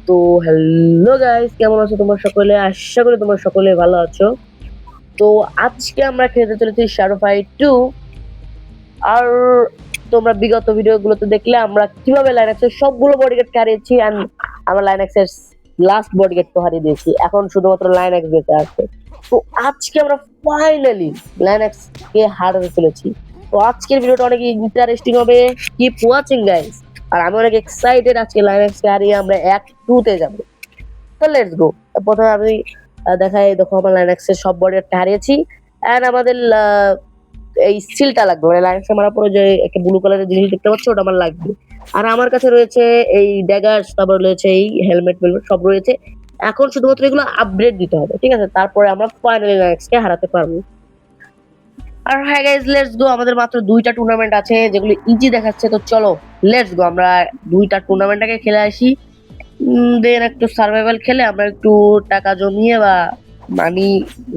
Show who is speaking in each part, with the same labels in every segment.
Speaker 1: তো hello guys, কেমন আছো তোমরা সকলে? আশা করি তোমরা সকলে ভালো আছো। তো আজকে আমরা খেলতে চলেছি শ্যাডো ফাইট 2। আর তোমরা বিগত ভিডিওগুলোতে দেখলে আমরা কিভাবে লাইনাক্সের সবগুলো বডিগার্ডকে হারিয়েছি, এন্ড আমরা লাইনাক্সের লাস্ট বডিগার্ডকে হারিয়ে দিয়েছি। এখন শুধুমাত্র লাইনাক্স বেঁচে আছে। তো আজকে আমরা ফাইনালি লাইনাক্সকে হারাতে চলেছি। তো আজকের ভিডিওটা অনেক ইন্টারেস্টিং হবে। Keep watching guys. আর আমি অনেক এক্সাইটেড, আজকে লাইনাক্সকে হারিয়ে আমরা অ্যাক্ট 2 তে যাব। তো লেটস গো। প্রথমে আমি দেখাই, দেখো আমার লাইনাক্সের সব বডিগার্ডকে হারিয়েছি, এন্ড আমাদের এই স্টিলটা লাগবে, মানে লাইনাক্সে মারার পরে যে একটা ব্লু কালারের জিনিস দেখতে পাচ্ছ, ওটা আমার লাগবে। আর আমার কাছে রয়েছে এই ড্যাগার্স, তারপর রয়েছে এই হেলমেট মেলমেট সব রয়েছে। এখন শুধুমাত্র এগুলো আপগ্রেড দিতে হবে, ঠিক আছে? তারপরে আমরা ফাইনালি লাইনাক্সকে হারাতে পারবো। আর হ্যাঁ গাইজ, লেটস গো। আমাদের মাত্র 2টা টুর্নামেন্ট আছে, যেগুলো ইজি দেখাচ্ছে। তো চলো লেটস গো, আমরা 2টা টুর্নামেন্টটাকে খেলে আসি। দেন একটু সার্ভাইভাল খেলে আমরা একটু টাকা জমিয়ে বা মানি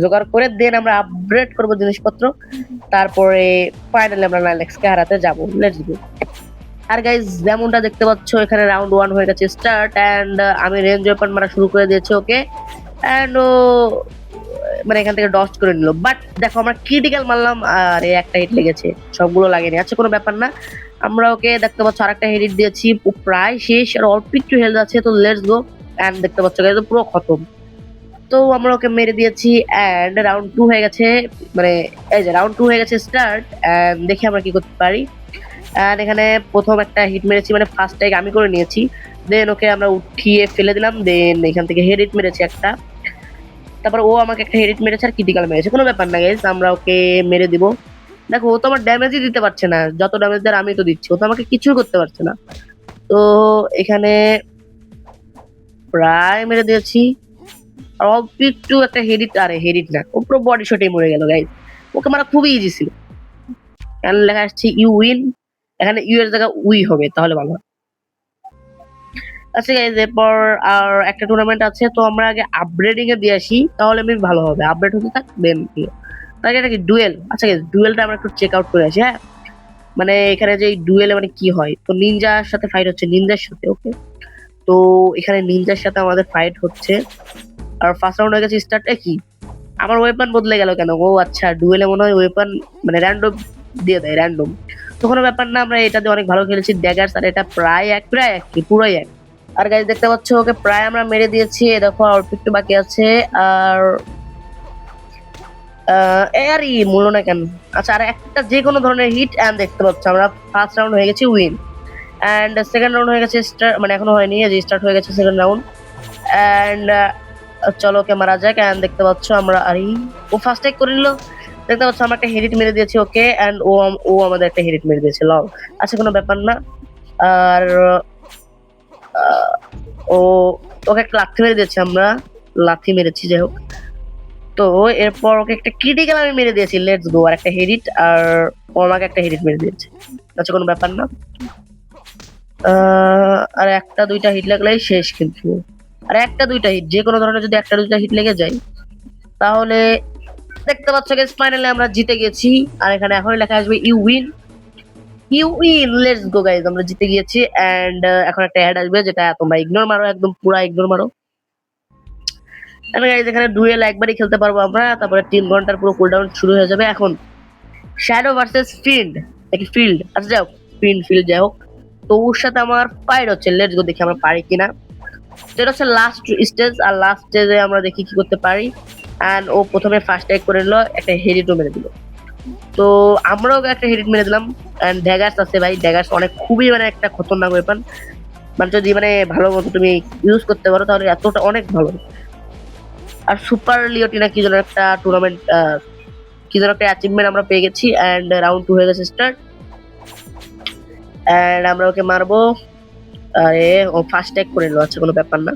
Speaker 1: জোগাড় করে দেন আমরা আপগ্রেড করবো জিনিসপত্র। তারপরে ফাইনালি আমরা লাইনাক্সকে হারাতে যাব। Let's go. আর গাইজ, যেমনটা দেখতে পাচ্ছ, এখানে রাউন্ড 1 হয়ে গেছে স্টার্ট, এন্ড আমি রেঞ্জ ওয়েপন মারা শুরু করে দিয়েছি ওকে। এন্ড ও মানে এখান থেকে ডস্ট করে নিল, বাট দেখো আমরা ক্রিটিক্যাল মারলাম আর একটা হিট লেগেছে, সবগুলো লাগেনি। আচ্ছা, কোনো ব্যাপার না। আমরা ওকে দেখতে পাচ্ছ আরেকটা হিট দিয়েছি, প্রায় শেষ, আর অল্প একটু হেলথ আছে। তো লেটস গো। এন্ড দেখতে পাচ্ছ গাইজ, পুরো খতম। তো আমরা ওকে মেরে দিয়েছি, এন্ড রাউন্ড 2 হয়ে গেছে। মানে এই যে রাউন্ড 2 হয়ে গেছে স্টার্ট, এন্ড দেখি আমরা কি করতে পারি। এন্ড এখানে প্রথম একটা হিট মেরেছি, মানে ফার্স্ট টাইম আমি করে নিয়েছি। দেন ওকে আমরা উঠিয়ে ফেলে দিলাম, দেন এখান থেকে হেড হিট মেরেছি একটা। তারপর ও আমাকে একটা হেড হিট মেরেছে আর ক্রিটিক্যাল মেরেছে। কোনো ব্যাপার না গাইস, আমরা ওকে মেরে দিব। দেখো, ও তো আমার ড্যামেজই দিতে পারছে না, যত ড্যামেজ দেয় আমি তো দিচ্ছি, ও তো আমাকে কিছুই করতে পারছে না। তো এখানে প্রায় মেরে দিয়েছি। আর অল্প একটু একটা হেডিট, আরে হেডিট না, ও পুরো বডি শটেই মরে গেল গাইস। ওকে মারা খুবই ইজি ছিল। এখানে লেখা আসছে ইউ উইন, এখানে ইউ এর জায়গায় উই হবে, তাহলে ভালো হয়। আচ্ছা গাইজ, এরপর আর একটা টুর্নামেন্ট আছে, তো আমরা আগে আপগ্রেডিং এ দিয়ে আসি, তাহলে বেশ ভালো হবে। আপগ্রেড হতে থাক, দেন তাকে এটা কি ডুয়েল? আচ্ছা গাইজ, ডুয়েলটা আমরা একটু চেক আউট করে আসি। হ্যাঁ, মানে এখানে যে ডুয়েলে মানে কি হয়, তো নিনজার সাথে ফাইট হচ্ছে, নিনজার সাথে। ওকে, তো এখানে নিনজার সাথে আমাদের ফাইট হচ্ছে। আর ফার্স্ট রাউন্ড হয়ে গেছে স্টার্ট। কি আমার ওয়েপন বদলে গেল কেন? ও আচ্ছা, ডুয়েলে মনে হয় ওয়েপন মানে র্যান্ডম দিয়ে দেয়, র্যান্ডম। তো কোনো ব্যাপার না, আমরা এটাতে অনেক ভালো খেলেছি ড্যাগার্স, আর এটা প্রায় এক কি পুরোই এক। আর গাইজ দেখতে পাচ্ছ, ওকে প্রায় আমরা মেরে দিয়েছি। দেখো অল্প একটু বাকি আছে। আর আর ই মূল্য না কেন। আচ্ছা, আর একটা যে কোনো ধরনের হিট, এন্ড দেখতে পাচ্ছ আমরা ফার্স্ট রাউন্ড হয়ে গেছি উইন, এন্ড সেকেন্ড রাউন্ড হয়ে গেছে স্টার্ট, মানে এখনো হয়নি, যে স্টার্ট হয়ে গেছে সেকেন্ড রাউন্ড। এন্ড চলো ওকে মারা যাক। এন্ড দেখতে পাচ্ছ আমরা, আরে ও ফার্স্ট টেক করে নিল। দেখতে পাচ্ছ আমরা একটা হেডিট মেরে দিয়েছি ওকে, এন্ড ও আমাদের একটা হেডিট মেরে দিয়েছে, লং। আচ্ছা, কোনো ব্যাপার না। আর ও ওকে একটা লাথি মেরে দিয়েছি আমরা, লাথি মেরেছি যাই হোক। তো এরপর ওকে একটা ক্রিটিক্যাল আমি মেরে দিয়েছি, লেটস গো। আর একটা হেডিট, আর ও আমাকে একটা হেডিট মেরে দিয়েছে। আচ্ছা, কোনো ব্যাপার না। আর একটা দুইটা হিট লাগলেই শেষ কিন্তু। আর একটা দুইটা হিট, যে কোনো ধরনের যদি একটা দুইটা হিট লেগে যায়, তাহলে দেখতে পাচ্ছ গাইস, ফাইনালি আমরা জিতে গেছি। আর এখানে এখন লেখা আসবে you win, you win. Let's go guys, আমরা জিতে গিয়েছি। এন্ড এখন একটা অ্যাড আসবে, যেটা তোমরা ইগনোর মারো, একদম পুরো ইগনোর মারো। গাইস, এখানে ডুয়েল একবারই খেলতে পারবো আমরা, তারপরে 3 ঘন্টার পুরো কুলডাউন শুরু হয়ে যাবে। এখন শ্যাডো ভার্সেস ফিল্ড, নাকি ফিল্ড, আচ্ছা যাই হোক, ফিল্ড যাই হোক। তো ওর সাথে আমার ফাইট হচ্ছে, লেটস গো, দেখি আমরা পারি কিনা। যেটা হচ্ছে লাস্ট স্টেজ, আর লাস্ট স্টেজে আমরা দেখি কি করতে পারি। এন্ড ও প্রথমে ফার্স্ট টাইক করে নিল, একটা হেডিটও মেরে দিল। তো আমরাও একটা হেডিট মেরে দিলাম। এন্ড ড্যাগার্স আছে ভাই, ড্যাগার্স অনেক খুবই মানে একটা খতরনাক ওয়েপন। মানে যদি মানে ভালো মতো তুমি ইউজ করতে পারো, তাহলে এতটা অনেক ভালো। আর সুপার লিওটিনা কি যেন একটা টুর্নামেন্ট, কি যেন একটা অ্যাচিভমেন্ট আমরা পেয়ে গেছি। এন্ড রাউন্ড 2 হয়ে গেছে স্টার্ট, এন্ড আমরা ওকে মারবো। আরে ও ফার্স্ট ট্যাগ করে নিল, আচ্ছা কোনো ব্যাপার না।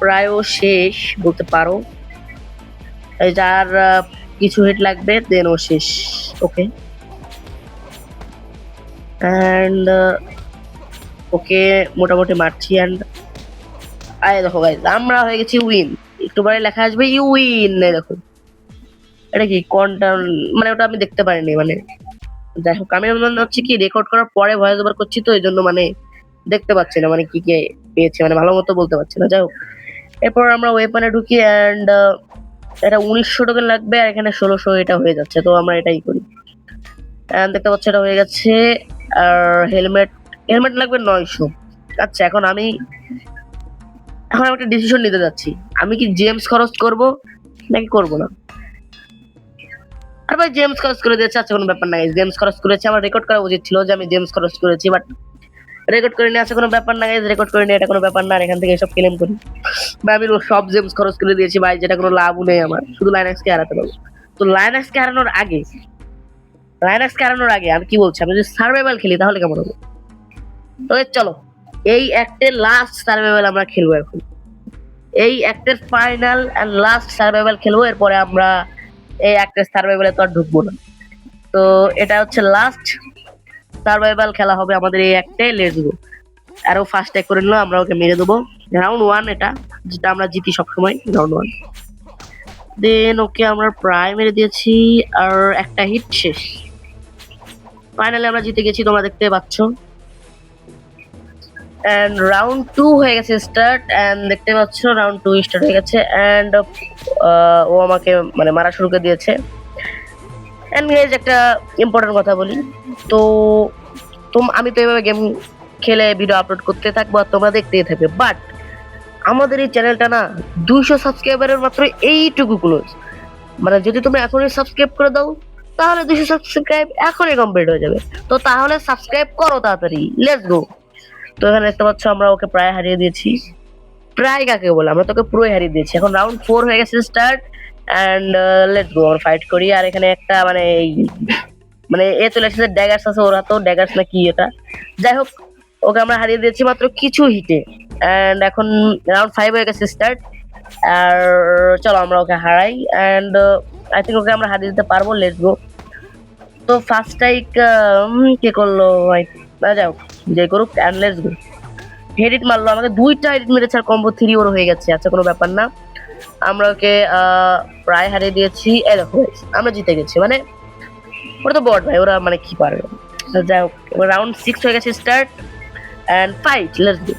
Speaker 1: প্রায় ও শেষ বলতে পারো। এই যার কিছু হিট লাগবে, দেন ও শেষ। ওকে, এন্ড ওকে মোটামুটি মারছি। এন্ড আয় দেখো গাইজ, আমরা হয়ে গেছি উইন। একটু পরে লেখা আসবে ইউ উইন। দেখো এটা কি কোনটা, মানে ওটা আমি দেখতে পারিনি। মানে যাই হোক, আমি মনে হচ্ছে কি রেকর্ড করার পরে ভয়েস ওভার করছি, তো এই জন্য মানে দেখতে পাচ্ছি না মানে কি কে পেয়েছে, মানে ভালো মতো বলতে পারছি না। যাই হোক, এরপর আমরা ওয়েপনে ঢুকি অ্যান্ড এটা 1900 টোকেন লাগবে আর এখানে 1600 এটা হয়ে যাচ্ছে, তো আমরা এটাই করি। অ্যান্ড দেখতে পাচ্ছি এটা হয়ে গেছে। আর হেলমেট হেলমেট লাগবে 900। আচ্ছা, এখন আমি একটা ডিসিশন নিতে যাচ্ছি, আমি কি জেমস খরচ করব নাকি করব না। আর ভাই জেমস খরচ করে দিয়েছে, আচ্ছা কোনো ব্যাপার নাই, জেমস খরচ করেছে, আমার রেকর্ড করা উচিত ছিল যে আমি জেমস খরচ করেছি, বাট রেকর্ড করে নিয়ে আছে কোনো ব্যাপার না, রেকর্ড করে নিয়ে এটা কোনো ব্যাপার না, আর এখান থেকে এসব ক্লেম করি ভাই আমি সব জেমস খরচ করে দিয়েছি ভাই, যেটা কোনো লাভও নেই আমার, শুধু লাইনাক্সকে হারাতে পারবো। তো লাইনাক্সকে হারানোর আগে আমি কি বলছি, আমি যদি সার্ভাইভাল খেলি তাহলে কেমন হবে। তো চলো এই অ্যাক্টের লাস্ট সার্ভাইভাল আমরা খেলবো এখন, এই অ্যাক্টের ফাইনাল এন্ড লাস্ট সার্ভাইভাল খেলবো, এরপরে আমরা এই অ্যাক্টের সার্ভাইভালে তো আর ঢুকবো না। তো এটা হচ্ছে লাস্ট সার্ভাইভাল খেলা হবে আমাদের এই অ্যাক্টে, লেটস গো। আরো ফার্স্ট ট্যাগ করে নিলো, আমরা ওকে মেরে দেবো। রাউন্ড 1 এটা, যেটা আমরা জিতি সবসময়, রাউন্ড 1। দেন ওকে আমরা প্রায় মেরে দিয়েছি আর একটা হিট শেষ। ফাইনালি আমরা জিতে গেছি, তোমরা দেখতে পাচ্ছ। এন্ড রাউন্ড 2 হয়ে গেছে স্টার্ট, এন্ড দেখতে পাচ্ছ রাউন্ড 2 স্টার্ট হয়ে গেছে। এন্ড ও আমাকে মানে মারা শুরু করে দিয়েছে। এন্ড গাইস একটা ইম্পর্টেন্ট কথা বলি, তো আমি তো এভাবে গেম খেলে ভিডিও আপলোড করতে থাকবো আর তোমরা দেখতেই থাকবে, বাট আমাদের এই চ্যানেলটা না 200 সাবস্ক্রাইবারের মাত্র এইটুকু ক্লোজ। মানে যদি তুমি এখনই সাবস্ক্রাইব করে দাও তাহলে 200 সাবস্ক্রাইব এখনই কমপ্লিট হয়ে যাবে। তো তাহলে সাবস্ক্রাইব করো তাড়াতাড়ি, লেটস গো। তো এখানে দেখতে পাচ্ছ আমরা ওকে প্রায় হারিয়ে দিয়েছি। প্রায় কাকে বলে, আমরা তোকে পুরোই হারিয়ে দিয়েছি। এখন রাউন্ড 4 হয়ে গেছে স্টার্ট, এন্ড লেটস গো, আমরা ফাইট করি। আর এখানে একটা মানে এ চলে এসেছে, ড্যাগার্স আছে ওর হাতেও, ড্যাগার্স না কি এটা, যাই হোক ওকে আমরা হারিয়ে দিয়েছি মাত্র কিছু হিটে। এন্ড এখন রাউন্ড 5 হয়ে গেছে স্টার্ট, আর চলো আমরা ওকে হারাই। এন্ড আই থিঙ্ক ওকে আমরা হারিয়ে দিতে পারবো, লেটস গো। তো ফার্স্ট স্ট্রাইক কে করলো ভাই, যাই হোক যে করুক, এন্ড লেটস গো। হেডিট মারলো আমাকে, 2টা হেডিট মেরেছে আর কম্বো 3 ওর হয়ে গেছে। আচ্ছা কোনো ব্যাপার না, আমরা ওকে প্রায় হারিয়ে দিয়েছি। এই দেখো আমরা জিতে গেছি, মানে ওরা তো বট ভাই, ওরা মানে কি পারবে। যাই হোক এবার রাউন্ড 6 হয়ে গেছে start, and fight, let's go.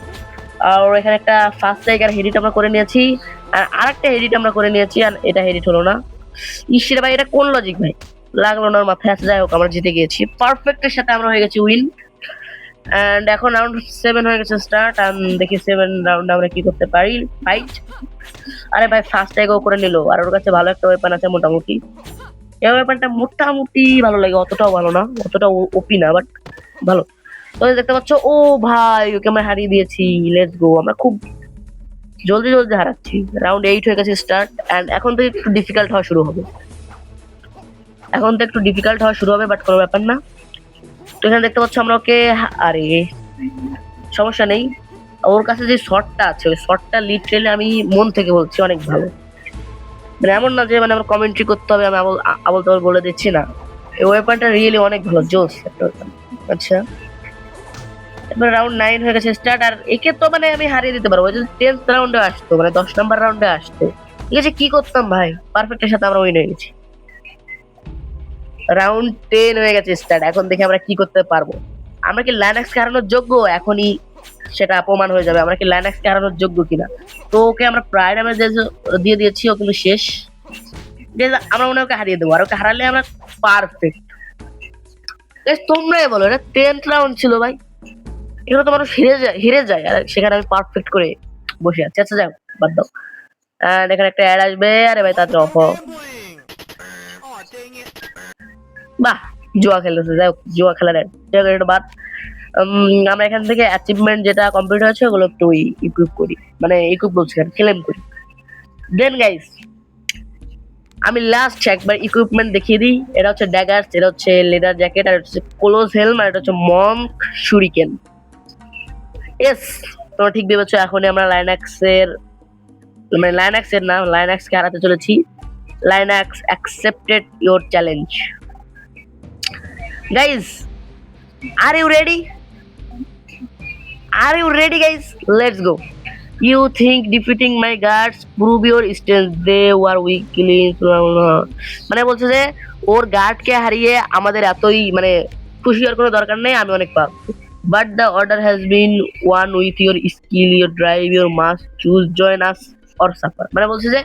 Speaker 1: আর এখানে একটা ফার্স্ট স্ট্রাইক আর হেডিট আমরা করে নিয়েছি, আর আরেকটা হেডিট আমরা করে নিয়েছি, আর এটা হেডিট হলো না। ইসরে ভাই এটা কোন লজিক ভাই, লাগলো না ওর মাথায়। আছে, যাই হোক আমরা জিতে গিয়েছি পারফেক্টের সাথে, আমরা হয়ে গেছি উইন। এন্ড এখন রাউন্ড 7 হয়ে গেছে স্টার্ট, এন্ড দেখি 7 রাউন্ড আমরা কি করতে পারি। ফাইট, আরে ভাই ফার্স্ট স্ট্রাইকও করে নিল, আর ওর কাছে ভালো একটা ওয়েপন আছে মোটামুটি। এই ওয়েপনটা মোটামুটি ভালো লাগে, অতটাও ভালো না, অতটা ওপি না, বাট ভালো। তো দেখতে পাচ্ছ, ও ভাই ওকে আমরা হারিয়ে দিয়েছি, লেটস গো। আমরা খুব জলদি জলদি হারাচ্ছি। রাউন্ড 8 হয়ে গেছে স্টার্ট, এন্ড এখন তো একটু ডিফিকাল্ট হওয়া শুরু হবে, বাট কোনো ব্যাপার না। তো এখানে দেখতে পাচ্ছ আমরা ওকে, আরে সমস্যা নেই, ওর কাছে যে শটটা আছে ওই শটটা লিটারালি আমি মন থেকে বলছি অনেক ভালো। মানে এমন না যে মানে আমার কমেন্ট্রি করতে হবে, আমি আবল তাবল বলে দিচ্ছি না, এই ওয়েপনটা রিয়েলি অনেক ভালো, জোস একটা weapon। আচ্ছা এবার রাউন্ড 9 হয়ে গেছে স্টার্ট, আর একে তো মানে আমি হারিয়ে দিতে পারবো, যদি 10th রাউন্ডে আসতো, মানে 10 নাম্বার রাউন্ডে আসতো, ঠিক আছে কি করতাম ভাই, পারফেক্টের সাথে আমরা উইন হয়ে গেছি। রাউন্ড 10 হয়ে গেছে স্টার্ট, এখন দেখি আমরা কি করতে পারবো। আমরা কি লাইনাক্স হারানোর যোগ্য, এখনই সেটা প্রমাণ হয়ে যাবে আমরা কি লাইনাক্স হারানোর যোগ্য কিনা। তো ওকে আমরা প্রায় ড্যামেজ দিয়ে দিয়েছি, ও কিন্তু শেষ। আমরা মনে হয় ওকে হারিয়ে দেবো, আর ওকে হারালে আমরা পারফেক্ট। তোমরাই বলো, এটা 10th রাউন্ড ছিল ভাই, এগুলো তো মানুষ হেরে যায় আর সেখানে আমি পারফেক্ট করে বসে আছি। আচ্ছা যাও বাদ দাও। এখানে একটা অ্যাড আসবে, আরে ভাই তাড়াতাড়ি অফ। বাহ জুয়া খেলতেছে, যাই হোক জুয়া খেলার এটা বাদ। আমরা এখান থেকে অ্যাচিভমেন্ট যেটা কমপ্লিট হয়েছে ওগুলো একটু ইকুইপ করি, মানে ইকুইপ বলছি ক্লেম করি। দেন গাইস আমি লাস্ট একবার ইকুইপমেন্ট দেখিয়ে দিই। এটা হচ্ছে ড্যাগার্স, এটা হচ্ছে লেদার জ্যাকেট, আর হচ্ছে ক্লোজ হেলম, আর এটা হচ্ছে মঙ্ক শুরিকেন। ইয়েস তোমরা ঠিক ভেবেছো, এখনই আমরা লাইনাক্সের না, লাইনাক্সকে হারাতে চলেছি। Linux accepted your challenge. Guys are you ready? Guys? Let's go. You think defeating my guards prove your strength? They were weakly, মানে বলছে যে ওর গার্ডকে হারিয়ে আমাদের এতই মানে খুশি হওয়ার কোনো দরকার নেই, আমি অনেক পারবো। but the order has been won with your skill, your drive, your must choose join us or suffer। মানে বলছে যে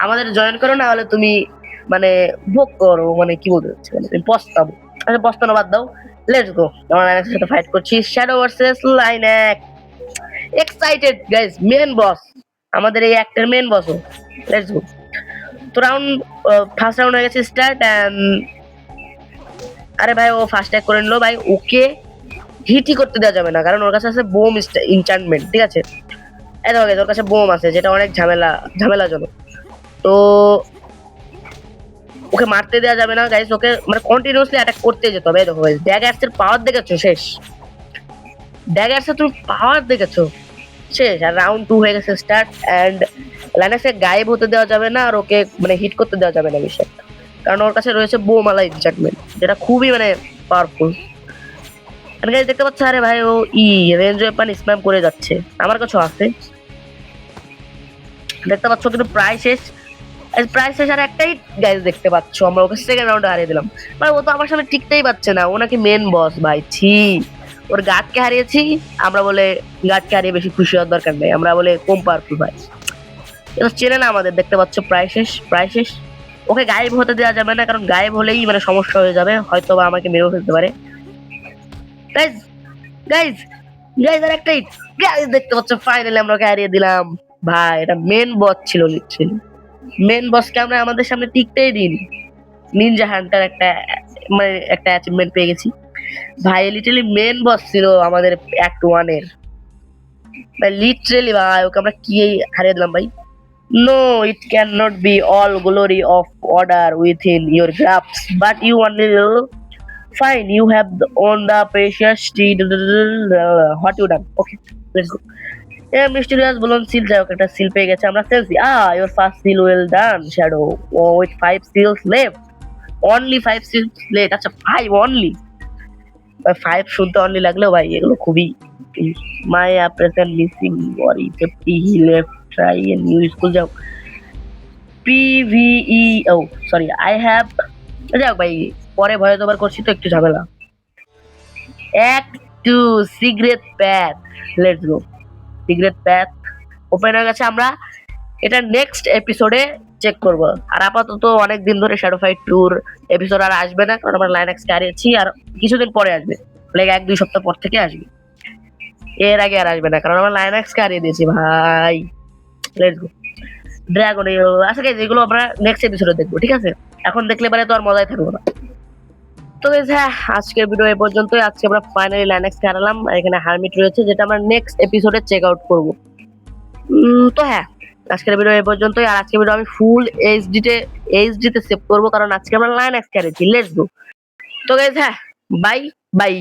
Speaker 1: আমাদের জয়েন করো, না হলে তুমি মানে ভোগ করো, মানে কি বলতে চাচ্ছি, মানে তুমি পস্তাবো। আচ্ছা পস্তানো বাদ দাও, লেটস গো। আমরা লাইনাক্সের সাথে ফাইট করছি, shadow versus Linux. Excited guys, main boss, আমাদের এই অ্যাক্টের মেন বস। Let's go. তো রাউন্ড, ফার্স্ট রাউন্ড হয়ে গেছে স্টার্ট। এন্ড আরে ভাই ও ফার্স্ট অ্যাটাক করে নিলো ভাই, ওকে হিটই করতে দেওয়া যাবে না, কারণ ওর কাছে আছে বোম ইনচান্টমেন্ট, ঠিক আছে। এই দেখো guys, ওর কাছে বোম আছে, যেটা অনেক ঝামেলাজনক। তো ওকে মারতে দেওয়া যাবে না গাইস, ওকে মানে কন্টিনিউয়াসলি অ্যাটাক করতে যেতে হবে। এই দেখো গাইস, ড্যাগার্স এর পাওয়ার দেখেছো, শেষ। ড্যাগার্স এর তুমি পাওয়ার দেখেছো, শেষ। আর রাউন্ড 2 হয়ে গেছে স্টার্ট। এন্ড লাইনাক্সকে গায়েব হতে দেওয়া যাবে না, আর ওকে মানে হিট করতে দেওয়া যাবে না বেশি একটা, কারণ ওর কাছে রয়েছে বোমালা ইনচান্টমেন্ট, যেটা খুবই মানে পাওয়ারফুল। আর গাইস দেখতে পাচ্ছ, আরে ভাই ও রেঞ্জ ওয়েপন স্প্যাম করে যাচ্ছে, আমার কাছেও আছে দেখতে পাচ্ছ, কিন্তু প্রায় শেষ। প্রায় শেষ আর একটাই গাইস দেখতে পাচ্ছ, আমরা ওকে সেকেন্ড রাউন্ডে হারিয়ে দিলাম। ভাই ও তো আমার সামনে টিকতেই পারছে না, ও নাকি মেন বস ভাই, ছি। ওর গার্ডকে হারিয়েছি আমরা, বলে গার্ডকে হারিয়ে বেশি খুশি হওয়ার দরকার নেই, আমরা বলে কম পাওয়ারফুল ভাই। এটা চেনে না আমাদের, দেখতে পাচ্ছ প্রায় শেষ। ওকে গায়েব হতে দেওয়া যাবে না, কারণ গায়েব হলেই মানে সমস্যা হয়ে যাবে, হয়তো বা আমাকে মেরেও ফেলতে পারে। গাইজ গাইজ গাইজ আর একটাই গাইজ, দেখতে পাচ্ছ ফাইনালি আমরা ওকে হারিয়ে দিলাম ভাই। এটা মেন বস ছিল, লিটারালি মেন বসকে আমরা আমাদের সামনে টিকতেই দিইনি। নিনজা হান্টার একটা মানে একটা অ্যাচিভমেন্ট পেয়ে গেছি ভাই, লিটারালি মেন বস ছিল আমাদের অ্যাক্ট 1 এর ভাই, লিটারালি ভাই ওকে আমরা কি হারিয়ে দিলাম ভাই। No, it cannot be all glory of order within your grasp, but you only fine. You have on the precious steed. What you done? Okay, let's go. Yeah, mysterious balloon seal যাই হোক, একটা seal পেয়ে গেছে আমরা। সেলসি, your first seal well done, Shadow. Oh, with 5 seals left. Only 5 seals left. আচ্ছা 5 only। 5 শুনতে only লাগলেও ভাই এগুলো খুবই my present missing worry 50 he left try a new school যাও পিভিই। ও সরি, আই হ্যাভ, যাও ভাই পরে ভয়েস ওভার করছি তো একটু ঝামেলা। Act 2 cigarette path, let's go. Cigarette path open হয়ে গেছে, আমরা এটা নেক্সট এপিসোডে চেক করব। আর আপাতত অনেক দিন ধরে শ্যাডো ফাইট ট্যুর এপিসোড আর আসবে না, কারণ আমরা লাইনাক্সকে হারিয়েছি, আর কিছুদিন পরে আসবে, লাইক 1-2 সপ্তাহ পর থেকে আসবে, এর আগে আর আসবে না, কারণ আমরা লাইনাক্সকে হারিয়ে দিয়েছি ভাই। Let's go. ড্রাগন, আচ্ছা গাইস এগুলো আমরা নেক্সট এপিসোডে দেখবো, ঠিক আছে। এখন দেখলে পরে তো আর মজাই থাকবে না। তো গাইস হ্যাঁ, আজকের ভিডিও এই পর্যন্তই। আজকে আমরা ফাইনালি লাইনাক্সকে হারালাম, আর এখানে হারমিট রয়েছে, যেটা আমরা নেক্সট এপিসোডে চেক আউট করবো। তো হ্যাঁ, আজকের ভিডিও এই পর্যন্তই। আর আজকের ভিডিও আমি ফুল এইচডি তে সেভ করবো, কারণ আজকে আমরা লাইনাক্স হারিয়েছি। Let's go. তো গাইস হ্যাঁ, বাই বাই।